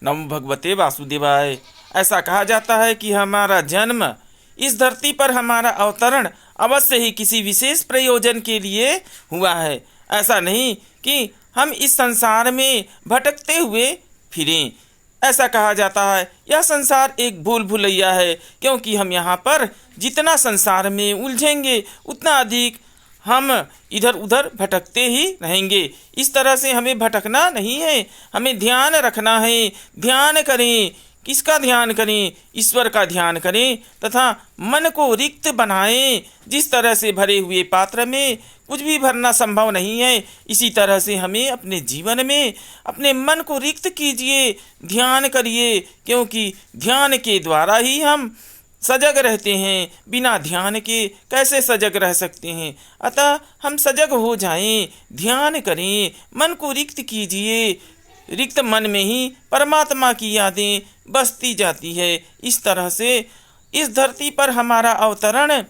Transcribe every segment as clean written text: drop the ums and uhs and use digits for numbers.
नमो भगवते वासुदेवाय। ऐसा कहा जाता है कि हमारा जन्म, इस धरती पर हमारा अवतरण अवश्य ही किसी विशेष प्रयोजन के लिए हुआ है। ऐसा नहीं कि हम इस संसार में भटकते हुए फिरें। ऐसा कहा जाता है यह संसार एक भूल भुलैया है, क्योंकि हम यहाँ पर जितना संसार में उलझेंगे उतना अधिक हम इधर उधर भटकते ही रहेंगे। इस तरह से हमें भटकना नहीं है, हमें ध्यान रखना है। ध्यान करें, किसका ध्यान करें? ईश्वर का ध्यान करें तथा मन को रिक्त बनाएं। जिस तरह से भरे हुए पात्र में कुछ भी भरना संभव नहीं है, इसी तरह से हमें अपने जीवन में अपने मन को रिक्त कीजिए, ध्यान करिए, क्योंकि ध्यान के द्वारा ही हम सजग रहते हैं। बिना ध्यान के कैसे सजग रह सकते हैं? अतः हम सजग हो जाएं, ध्यान करें, मन को रिक्त कीजिए। रिक्त मन में ही परमात्मा की यादें बसती जाती है। इस तरह से इस धरती पर हमारा अवतरण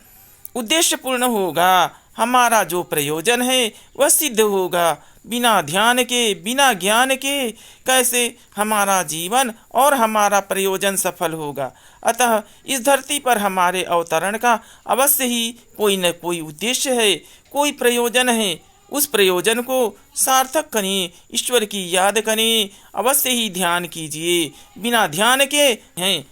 उद्देश्यपूर्ण होगा, हमारा जो प्रयोजन है वह सिद्ध होगा। बिना ध्यान के, बिना ज्ञान के कैसे हमारा जीवन और हमारा प्रयोजन सफल होगा? अतः इस धरती पर हमारे अवतरण का अवश्य ही कोई न कोई उद्देश्य है, कोई प्रयोजन है। उस प्रयोजन को सार्थक करें, ईश्वर की याद करें, अवश्य ही ध्यान कीजिए। बिना ध्यान के हैं